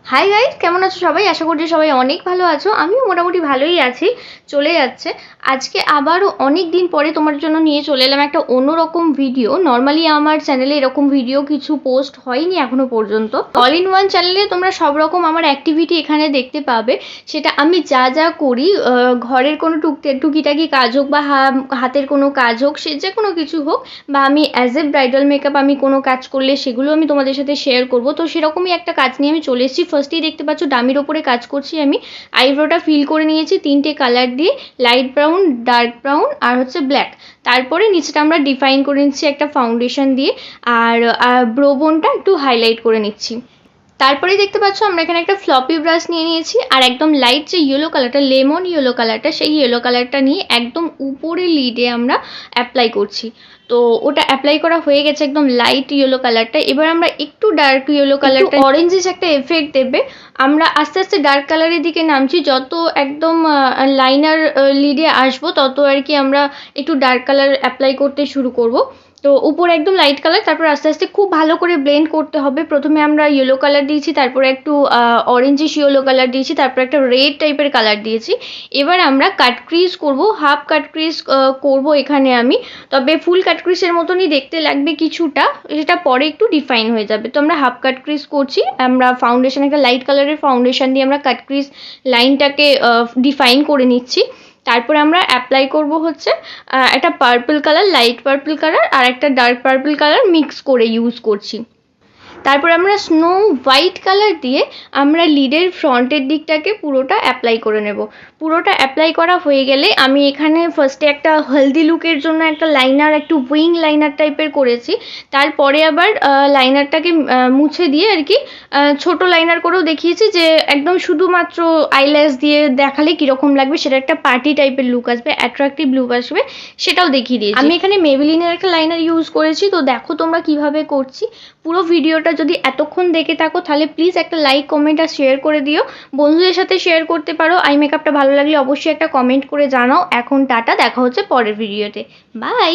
Hi guys, কেমন আছো সবাই? আশা করছি সবাই অনেক ভালো আছো। আমিও মোটামুটি ভালোই আছি। চলে যাচ্ছে। আজকে আবারও অনেক দিন পরে তোমার জন্য নিয়ে চলে এলাম একটা অন্যরকম ভিডিও। নর্মালি আমার চ্যানেলে এরকম ভিডিও কিছু পোস্ট হয়নি এখনো পর্যন্ত। অল ইন ওয়ান চ্যানেলে তোমরা সব রকম আমার অ্যাক্টিভিটি এখানে দেখতে পাবে। সেটা আমি যা যা করি, ঘরের কোনো টুকিটাকি কাজ হোক বা হাতের কোনো কাজ হোক, সে যে কোনো কিছু হোক, বা আমি অ্যাজ এ ব্রাইডাল মেকআপ আমি কোনো কাজ করলে সেগুলো আমি তোমাদের সাথে শেয়ার করব। তো সেরকমই একটা কাজ নিয়ে আমি চলে এসেছি। ফার্স্টেই দেখতে পাচ্ছ ডামির ওপরে কাজ করছি আমি। আইব্রোটা ফিল করে নিয়েছি 3টে কালার দিয়ে, লাইট ব্রাউন, ডার্ক ব্রাউন আর হচ্ছে ব্ল্যাক। তারপরে নিচেটা আমরা ডিফাইন করে নিচ্ছি একটা ফাউন্ডেশন দিয়ে, আর ব্রো বোনটা একটু হাইলাইট করে নিচ্ছি। তারপরেই দেখতে পাচ্ছ আমরা এখানে একটা ফ্লপি ব্রাশ নিয়ে নিয়েছি, আর একদম লাইট যে ইয়েলো কালারটা, লেমন ইয়েলো কালারটা, সেই ইয়েলো কালারটা নিয়ে একদম উপরে লিডে আমরা অ্যাপ্লাই করছি। তো ওটা অ্যাপ্লাই করা হয়ে গেছে, একদম লাইট ইয়েলো কালারটা। এবার আমরা একটু ডার্ক ইয়েলো কালারটা, অরেঞ্জিস একটা এফেক্ট দেবে। আমরা আস্তে আস্তে ডার্ক কালারের দিকে নামছি। যত একদম লাইনার লিডে আসবো তত আর কি আমরা একটু ডার্ক কালার অ্যাপ্লাই করতে শুরু করব। তো উপরে একদম লাইট কালার, তারপর আস্তে আস্তে খুব ভালো করে ব্লেন্ড করতে হবে। প্রথমে আমরা ইয়েলো কালার দিয়েছি, তারপরে একটু অরেঞ্জিশ ইয়েলো কালার দিয়েছি, তারপর একটা রেড টাইপের কালার দিয়েছি। এবার আমরা কাট ক্রিজ করব, হাফ কাট ক্রিজ করব এখানে আমি। তবে ফুল কাট ক্রিজের মতনই দেখতে লাগবে কিছুটা, সেটা পরে একটু ডিফাইন হয়ে যাবে। তো আমরা হাফ কাট ক্রিজ করছি। আমরা ফাউন্ডেশন, একটা লাইট কালারের ফাউন্ডেশন দিয়ে আমরা কাট ক্রিজ লাইনটাকে ডিফাইন করে নিচ্ছি। তারপরে আমরা অ্যাপ্লাই করব হচ্ছে একটা purple colour, light purple colour আর একটা ডার্ক পার্পল কালার মিক্স করে ইউজ করছি। তারপর আমরা স্নো হোয়াইট কালার দিয়ে আমরা লিডের ফ্রন্টের দিকটাকে পুরোটা অ্যাপ্লাই করে নেব। পুরোটা অ্যাপ্লাই করা হয়ে গেলে আমি এখানে ফার্স্টে একটা হেলদি লুকের জন্য একটা লাইনার, একটু উইং লাইনার টাইপের করেছি। তারপরে আবার লাইনারটাকে মুছে দিয়ে আর কি ছোট লাইনার করেও দেখিয়েছি, যে একদম শুধুমাত্র আইল্যাশ দিয়ে দেখালে কীরকম লাগবে, সেটা একটা পার্টি টাইপের লুক আসবে, অ্যাট্রাকটিভ লুক আসবে, সেটাও দেখিয়ে দিয়েছি। আমি এখানে মেবেলিনের একটা লাইনার ইউজ করেছি। তো দেখো তোমরা কিভাবে করছি। পুরো ভিডিওটা যদি এতক্ষণ দেখে থাকো তাহলে প্লিজ একটা লাইক, কমেন্ট আর শেয়ার করে দিও। বন্ধুদের সাথে শেয়ার করতে পারো। আই মেকআপটা ভালো লাগলে অবশ্যই একটা কমেন্ট করে জানাও। এখন টাটা, দেখা হচ্ছে পরের ভিডিওতে। বাই।